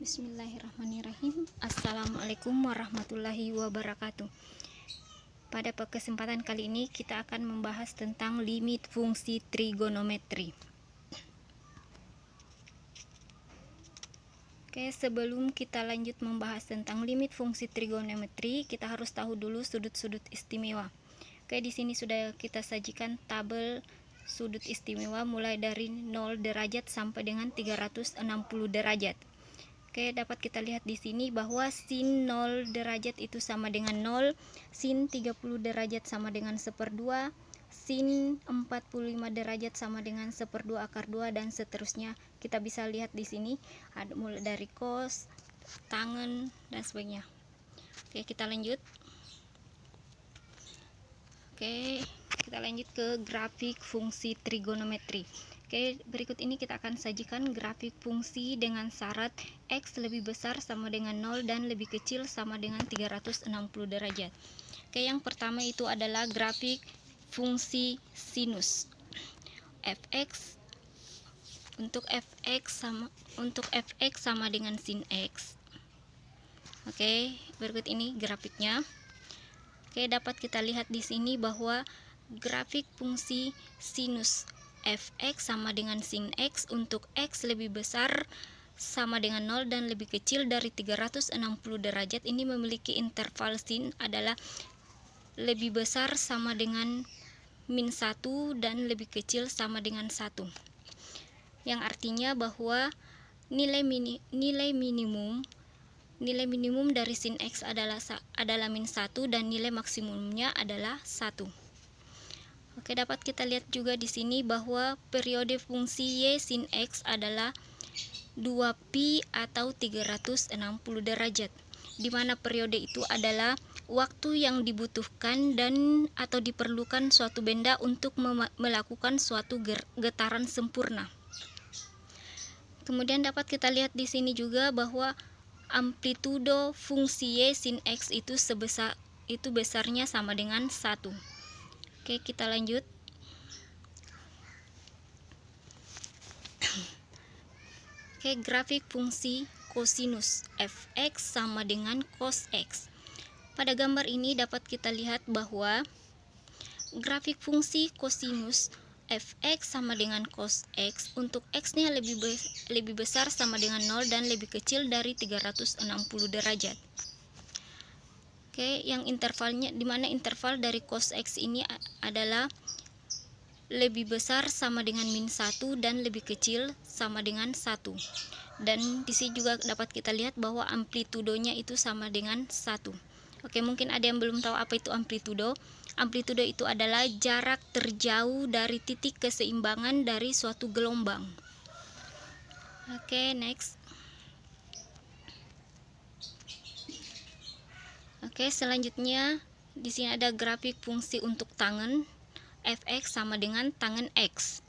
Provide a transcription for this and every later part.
Bismillahirrahmanirrahim. Assalamualaikum warahmatullahi wabarakatuh. Pada kesempatan kali ini kita akan membahas tentang limit fungsi trigonometri. Oke, sebelum kita lanjut membahas tentang limit fungsi trigonometri, kita harus tahu dulu sudut-sudut istimewa. Oke, di sini sudah kita sajikan tabel sudut istimewa mulai dari 0 derajat sampai dengan 360 derajat. Oke, dapat kita lihat di sini bahwa sin 0 derajat itu sama dengan 0, sin 30 derajat sama dengan 1/2, sin 45 derajat sama dengan 1/2 akar 2, dan seterusnya. Kita bisa lihat di sini ada mulai dari cos, tangen, dan sebagainya. Oke, kita lanjut. Oke, kita lanjut ke grafik fungsi trigonometri. Oke, berikut ini kita akan sajikan grafik fungsi dengan syarat X lebih besar sama dengan 0 dan lebih kecil sama dengan 360 derajat. Oke, yang pertama itu adalah grafik fungsi sinus. Fx untuk fx sama dengan sin X. Oke, berikut ini grafiknya. Oke, dapat kita lihat di sini bahwa grafik fungsi sinus fx sama dengan sin X untuk X lebih besar sama dengan 0 dan lebih kecil dari 360 derajat ini memiliki interval sin adalah lebih besar sama dengan min 1 dan lebih kecil sama dengan 1. Yang artinya bahwa nilai minimum dari sin X adalah min 1 dan nilai maksimumnya adalah 1. Oke, dapat kita lihat juga di sini bahwa periode fungsi Y sin X adalah 2pi atau 360 derajat, di mana periode itu adalah waktu yang dibutuhkan dan atau diperlukan suatu benda untuk melakukan suatu getaran sempurna. Kemudian dapat kita lihat di sini juga bahwa amplitudo fungsi Y sin X itu besarnya sama dengan 1. Oke, kita lanjut. Oke, grafik fungsi kosinus fx sama dengan cos X. Pada gambar ini dapat kita lihat bahwa grafik fungsi kosinus fx sama dengan cos X untuk X-nya lebih besar sama dengan 0 dan lebih kecil dari 360 derajat. Oke, yang intervalnya di mana interval dari cos X ini adalah lebih besar sama dengan min 1 dan lebih kecil sama dengan 1. Dan di sini juga dapat kita lihat bahwa amplitudonya itu sama dengan 1. Oke, mungkin ada yang belum tahu apa itu amplitudo. Amplitudo itu adalah jarak terjauh dari titik keseimbangan dari suatu gelombang. Oke, next. Oke, selanjutnya di sini ada grafik fungsi untuk tangen fx sama dengan tangen X.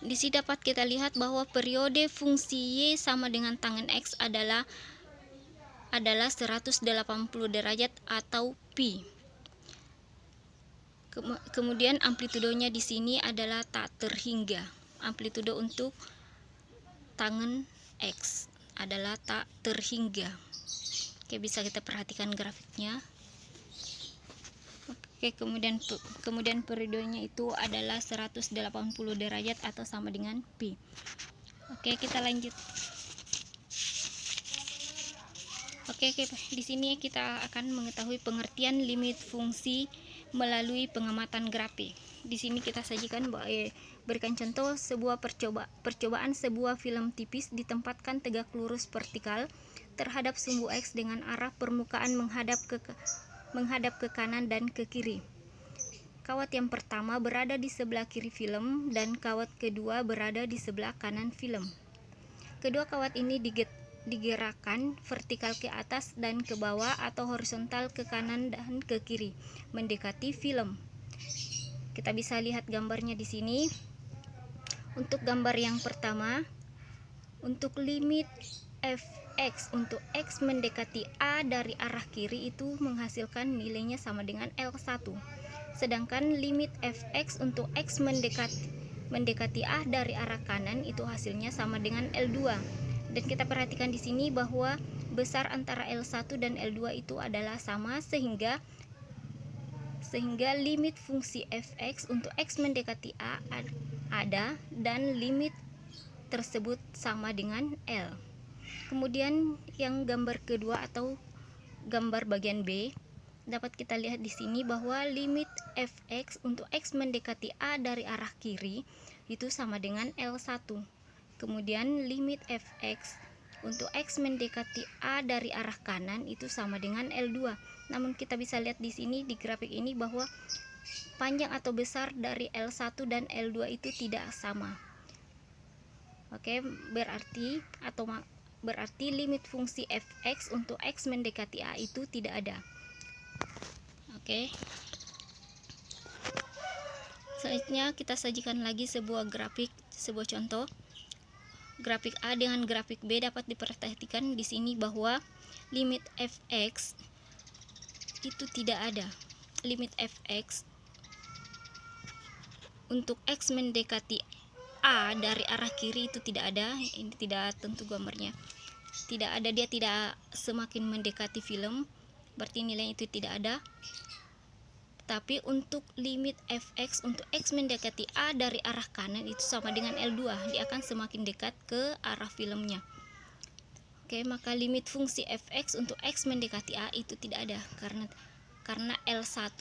Di sini dapat kita lihat bahwa periode fungsi Y sama dengan tangen X adalah 180 derajat atau pi. Kemudian amplitudonya di sini adalah tak terhingga. Amplitudo untuk tangen X adalah tak terhingga. Oke, bisa kita perhatikan grafiknya. Oke, kemudian periodenya itu adalah 180 derajat atau sama dengan pi. Oke, kita lanjut. Oke, di sini kita akan mengetahui pengertian limit fungsi melalui pengamatan grafik. Di sini kita sajikan berikan contoh sebuah percobaan sebuah film tipis ditempatkan tegak lurus vertikal terhadap sumbu X dengan arah permukaan menghadap ke kanan dan ke kiri. Kawat yang pertama berada di sebelah kiri film dan kawat kedua berada di sebelah kanan film. Kedua kawat ini digerakkan vertikal ke atas dan ke bawah atau horizontal ke kanan dan ke kiri mendekati film. Kita bisa lihat gambarnya di sini. Untuk gambar yang pertama, untuk limit fx untuk X mendekati A dari arah kiri itu menghasilkan nilainya sama dengan L1. Sedangkan limit fx untuk X mendekati A dari arah kanan itu hasilnya sama dengan L2. Dan kita perhatikan di sini bahwa besar antara L1 dan L2 itu adalah sama, sehingga limit fungsi fx untuk x mendekati a ada, dan limit tersebut sama dengan L. Kemudian yang gambar kedua atau gambar bagian B, dapat kita lihat di sini bahwa limit fx untuk x mendekati a dari arah kiri itu sama dengan L1. Kemudian limit fx untuk x mendekati a dari arah kanan itu sama dengan L2. Namun kita bisa lihat di sini di grafik ini bahwa panjang atau besar dari L1 dan L2 itu tidak sama. Oke, berarti limit fungsi fx untuk x mendekati a itu tidak ada. Oke. Selanjutnya kita sajikan lagi sebuah contoh. Grafik A dengan grafik B dapat diperhatikan di sini bahwa limit fx itu tidak ada. Limit fx untuk x mendekati a dari arah kiri itu tidak ada. Ini tidak tentu gambarnya. Tidak ada, dia tidak semakin mendekati film, berarti nilai itu tidak ada. Tapi untuk limit fx untuk x mendekati a dari arah kanan itu sama dengan L2, dia akan semakin dekat ke arah filmnya. Oke, maka limit fungsi fx untuk x mendekati a itu tidak ada karena L1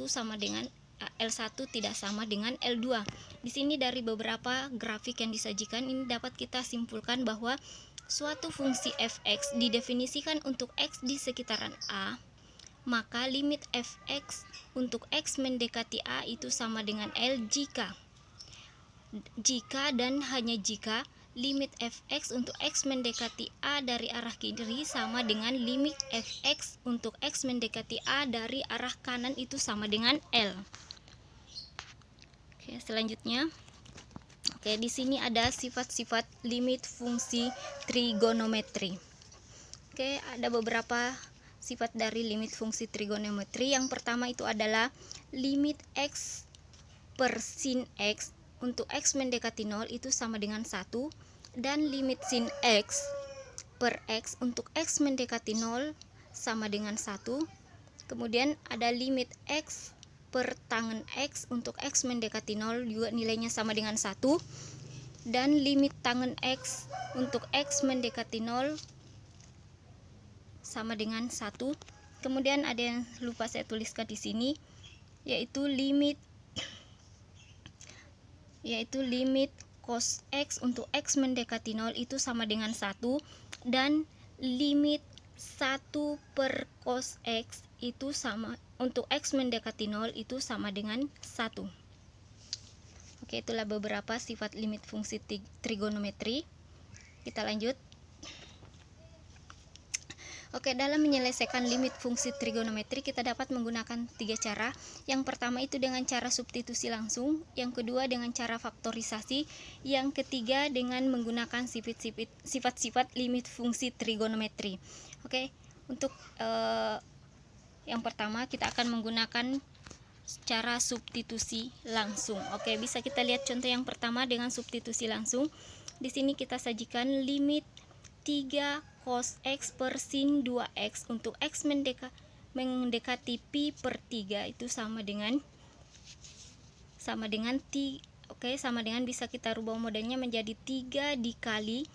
tidak sama dengan L2. Di sini dari beberapa grafik yang disajikan ini dapat kita simpulkan bahwa suatu fungsi fx didefinisikan untuk x di sekitaran a, maka limit fx untuk x mendekati a itu sama dengan L jika dan hanya jika limit fx untuk x mendekati a dari arah kiri sama dengan limit fx untuk x mendekati a dari arah kanan itu sama dengan L. Oke, selanjutnya. Oke, di sini ada sifat-sifat limit fungsi trigonometri. Oke, ada beberapa sifat dari limit fungsi trigonometri. Yang pertama itu adalah limit x per sin x untuk x mendekati 0 itu sama dengan 1, dan limit sin x per x untuk x mendekati 0 sama dengan 1. Kemudian ada limit x per tangen x untuk x mendekati 0 juga nilainya sama dengan 1, dan limit tangen x untuk x mendekati 0 sama dengan 1. Kemudian ada yang lupa saya tuliskan di sini, yaitu limit cos x untuk x mendekati 0 itu sama dengan 1, dan limit 1 per cos x itu sama untuk x mendekati 0 itu sama dengan 1. Oke, itulah beberapa sifat limit fungsi trigonometri. Kita lanjut. Oke, dalam menyelesaikan limit fungsi trigonometri kita dapat menggunakan 3 cara. Yang pertama itu dengan cara substitusi langsung, yang kedua dengan cara faktorisasi, yang ketiga dengan menggunakan sifat-sifat limit fungsi trigonometri. Oke, untuk yang pertama kita akan menggunakan cara substitusi langsung. Oke, bisa kita lihat contoh yang pertama dengan substitusi langsung. Di sini kita sajikan limit 3 cos x per sin 2x untuk x mendekati pi per 3 itu sama dengan bisa kita rubah modelnya menjadi 3 dikali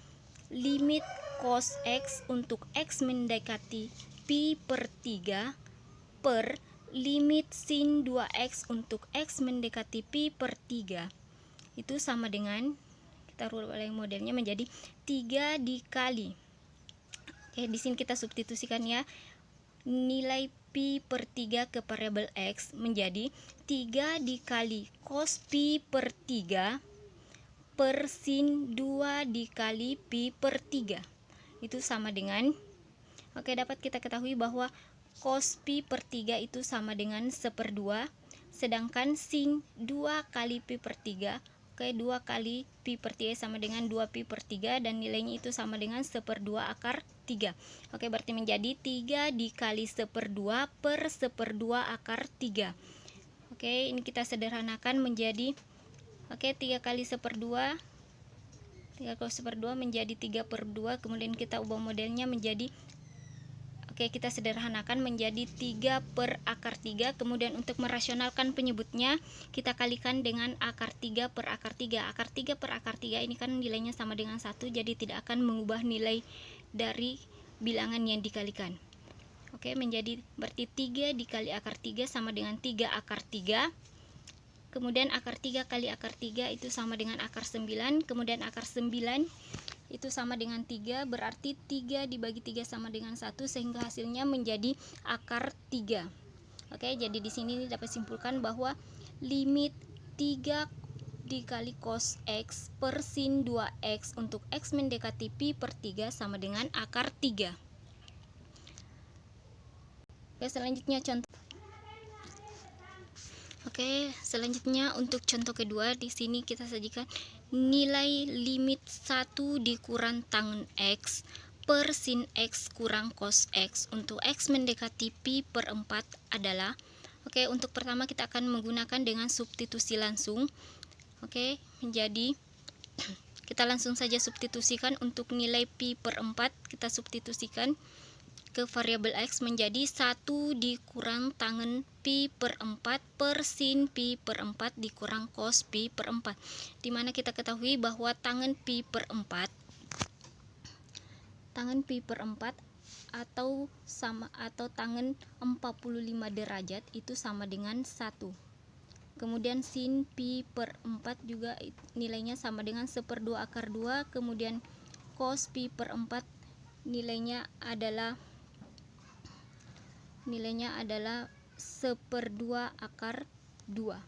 limit cos x untuk x mendekati pi per 3 per limit sin 2x untuk x mendekati pi per 3 itu sama dengan, kita rubah modelnya menjadi 3 dikali. Oke, di sini kita substitusikan ya. Nilai pi per 3 ke variabel x menjadi 3 dikali cos pi per 3 per sin 2 dikali pi per 3. Itu sama dengan, oke, dapat kita ketahui bahwa cos pi per 3 itu sama dengan 1/2, sedangkan sin 2 kali pi per 3, oke, 2 kali pi per 3 sama dengan 2 pi per 3, dan nilainya itu sama dengan 1/2 akar 3. Oke, berarti menjadi 3 dikali 1/2 per 1/2 akar 3. Oke, ini kita sederhanakan menjadi, 3 kali 1/2 3 cos per 2 menjadi 3/2, kemudian kita ubah modelnya menjadi, oke, kita sederhanakan menjadi 3/3. Kemudian untuk merasionalkan penyebutnya, kita kalikan dengan akar 3/3. Akar 3/3 ini kan nilainya sama dengan 1, jadi tidak akan mengubah nilai dari bilangan yang dikalikan. Oke, menjadi berarti 3 dikali akar 3 sama dengan 3 akar 3. Kemudian akar 3 kali akar 3 itu sama dengan akar 9. Kemudian akar 9 itu sama dengan 3. Berarti 3 dibagi 3 sama dengan 1, sehingga hasilnya menjadi akar 3. Oke, jadi di sini dapat simpulkan bahwa limit 3 dikali cos X per sin 2X untuk X mendekati pi per 3 sama dengan akar 3. Oke, selanjutnya contoh. Oke, selanjutnya untuk contoh kedua, di sini kita sajikan nilai limit 1 dikurang tangen X per sin X kurang cos X untuk X mendekati pi per 4 adalah, oke, untuk pertama kita akan menggunakan dengan substitusi langsung. Oke, menjadi kita langsung saja substitusikan untuk nilai pi per 4, kita substitusikan ke variabel X menjadi 1 dikurang tangen pi per 4 per sin pi per 4 dikurang cos pi per 4, dimana kita ketahui bahwa tangen pi per 4 atau tangen 45 derajat itu sama dengan 1. Kemudian sin pi per 4 juga nilainya sama dengan 1/2 akar 2. Kemudian cos pi per 4 nilainya adalah 1/2 akar 2.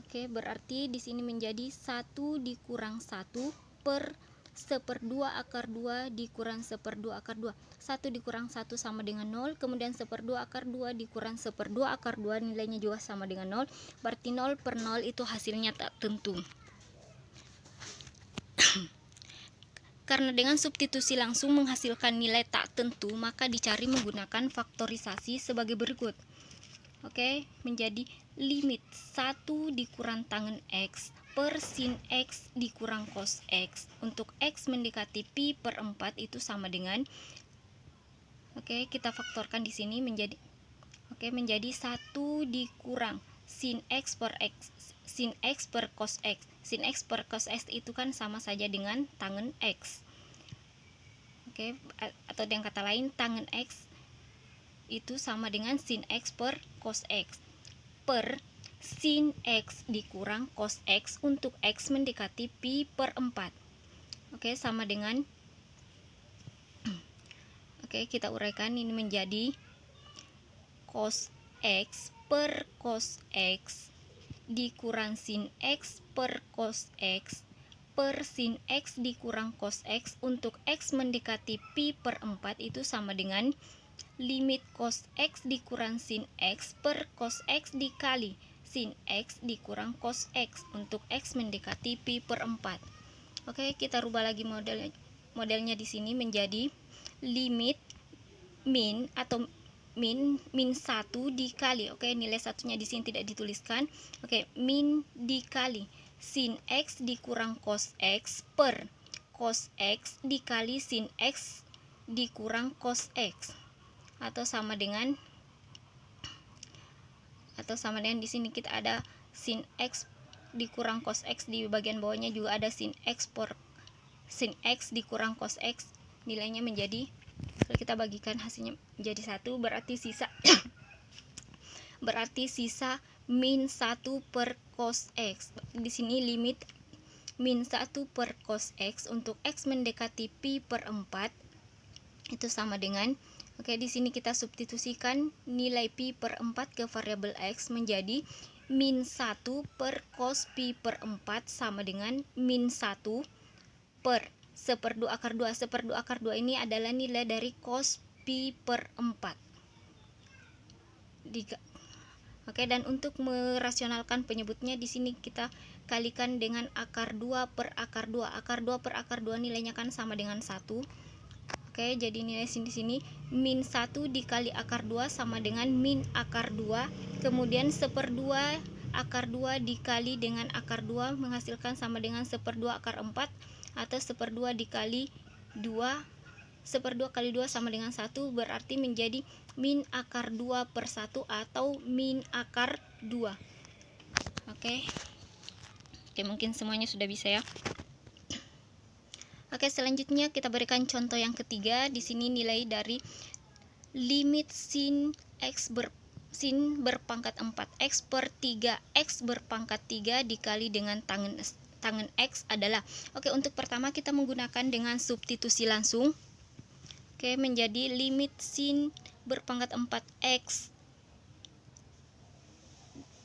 Oke, berarti di sini menjadi 1 dikurang 1 per 1/2 akar 2 dikurang 1/2 akar 2. 1 dikurang 1 sama dengan 0, kemudian 1/2 akar 2 dikurang 1/2 akar 2 nilainya juga sama dengan 0, berarti 0 per 0 itu hasilnya tak tentu. Karena dengan substitusi langsung menghasilkan nilai tak tentu, maka dicari menggunakan faktorisasi sebagai berikut. Oke, menjadi limit 1 dikurang tangen X per sin X dikurang cos X untuk X mendekati pi per 4 itu sama dengan, oke, kita faktorkan di sini menjadi, oke, menjadi 1 dikurang sin X per cos X. Sin X per cos X itu kan sama saja dengan tangen X. Oke, atau dengan kata lain tangen X itu sama dengan sin X per cos X per sin X dikurang cos X untuk X mendekati pi per 4. Oke, sama dengan, oke, kita uraikan ini menjadi cos X per cos X dikurang sin X per cos X per sin X dikurang cos X untuk X mendekati pi per 4 itu sama dengan limit cos X dikurang sin X per cos X dikali sin X dikurang cos X untuk X mendekati pi per 4. Oke, kita rubah lagi modelnya di sini menjadi limit min 1 dikali, oke, nilai satunya di sini tidak dituliskan. Oke, min dikali sin X dikurang cos X per cos X dikali sin X dikurang cos X atau sama dengan di sini kita ada sin X dikurang cos X, di bagian bawahnya juga ada sin X dikurang cos X, nilainya menjadi, kalau kita bagikan hasilnya menjadi 1, berarti sisa min 1 per cos X. Di sini limit min 1 per cos X untuk X mendekati pi per 4 itu sama dengan, oke, di sini kita substitusikan nilai pi per 4 ke variabel X menjadi min 1 per cos pi per 4 sama dengan min 1 per 1/2 akar 2. 1/2 akar 2 ini adalah nilai dari cos pi per 4. Oke, dan untuk merasionalkan penyebutnya di sini kita kalikan dengan akar 2 per akar 2. Akar 2 per akar 2 nilainya kan sama dengan 1. Oke, jadi nilai di sini min 1 dikali akar 2 sama dengan min akar 2. Kemudian 1/2 akar 2 dikali dengan akar 2 menghasilkan sama dengan 1/2 akar 4, atau 1/2 dikali 2, 1/2 kali 2 sama dengan 1, berarti menjadi min akar 2/1 atau min akar 2. Oke, mungkin semuanya sudah bisa ya. Oke, selanjutnya kita berikan contoh yang ketiga. Di sini nilai dari limit sin berpangkat 4x per 3x berpangkat 3 dikali dengan tangen x adalah. Oke, untuk pertama kita menggunakan dengan substitusi langsung. Oke, menjadi limit sin berpangkat 4x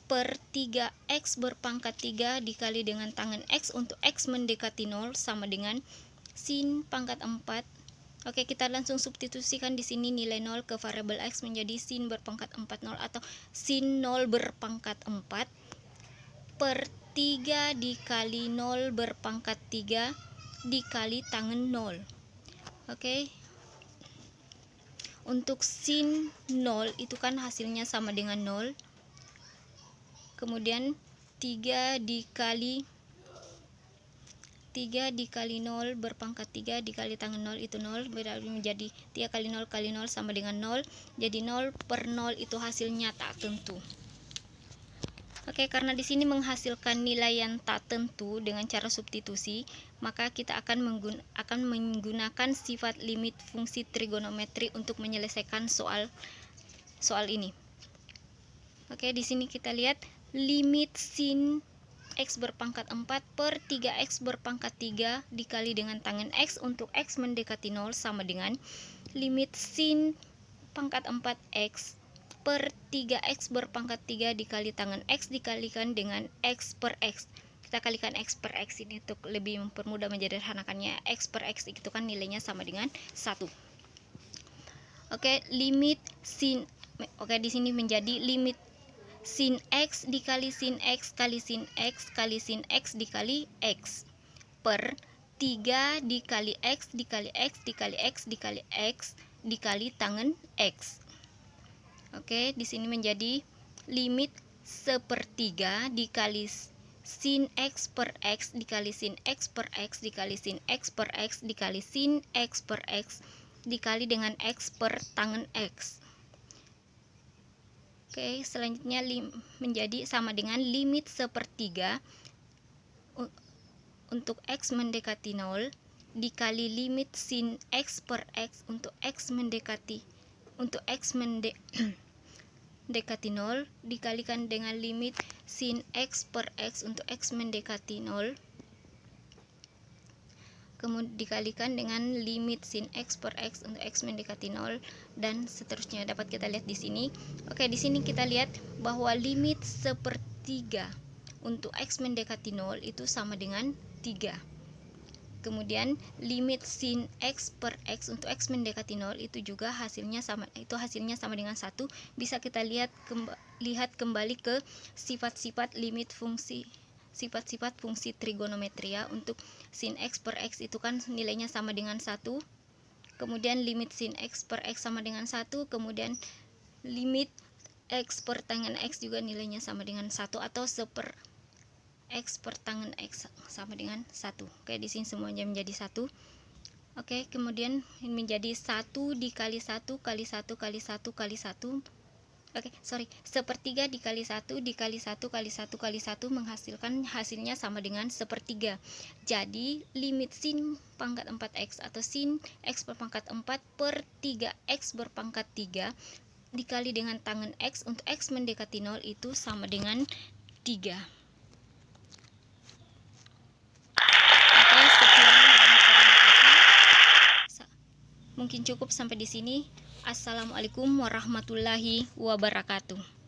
per 3x berpangkat 3 dikali dengan tangen x untuk x mendekati 0 sama dengan sin pangkat 4. Oke, kita langsung substitusikan di sini nilai 0 ke variabel x menjadi sin berpangkat 4 0 atau sin 0 berpangkat 4 per 3 dikali 0 berpangkat 3 dikali tangen 0. Oke. Untuk sin 0 itu kan hasilnya sama dengan 0. Kemudian 3 dikali 0 berpangkat 3 dikali tangen 0 itu 0, berarti menjadi 3 kali 0 kali 0 sama dengan 0. Jadi 0 per 0 itu hasilnya tak tentu. Oke, karena di sini menghasilkan nilai yang tak tentu dengan cara substitusi, maka kita akan menggunakan sifat limit fungsi trigonometri untuk menyelesaikan soal ini. Oke, di sini kita lihat limit sin x berpangkat 4 per 3x berpangkat 3 dikali dengan tangen x untuk x mendekati 0 sama dengan limit sin pangkat 4x per 3x berpangkat 3 dikali tangen x dikalikan dengan x per x. Kita kalikan x per x ini untuk lebih mempermudah menyederhanakannya. X per x itu kan nilainya sama dengan 1. Oke, limit sin. Oke, di sini menjadi limit sin x dikali sin x kali sin x kali sin x dikali x per 3 dikali x dikali x dikali x dikali x dikali tangen x. Oke, di sini menjadi limit 1/3 dikali sin x per x dikali sin x per x dikali sin x per x dikali sin x per x dikali dengan x per tangen x. Oke, selanjutnya menjadi sama dengan limit 1/3 untuk x mendekati 0 dikali limit sin x per x untuk x mendekati 0 dikalikan dengan limit sin x per x untuk x mendekati 0 kemudian dikalikan dengan limit sin x per x untuk x mendekati 0 dan seterusnya. Dapat kita lihat di sini. Oke, di sini kita lihat bahwa limit 1/3 untuk x mendekati 0 itu sama dengan 3. Kemudian limit sin x per x untuk x mendekati 0 itu juga hasilnya sama dengan 1. Bisa kita lihat kembali ke sifat-sifat limit fungsi trigonometria. Untuk sin x per x itu kan nilainya sama dengan 1. Kemudian limit sin x per x sama dengan 1. Kemudian limit x per tangen x juga nilainya sama dengan 1 atau x per tangen x sama dengan 1. Oke, di sini semuanya menjadi 1. Oke, kemudian menjadi 1 dikali 1 kali 1 kali 1 kali 1. 1/3 dikali 1 dikali 1 kali 1 kali 1 menghasilkan hasilnya sama dengan 1/3. Jadi limit sin pangkat 4x atau sin x berpangkat 4 per 3x berpangkat 3 dikali dengan tangen x untuk x mendekati 0 itu sama dengan 3. Oke, sekian dan terima kasih. Mungkin cukup sampai di sini. Assalamualaikum warahmatullahi wabarakatuh.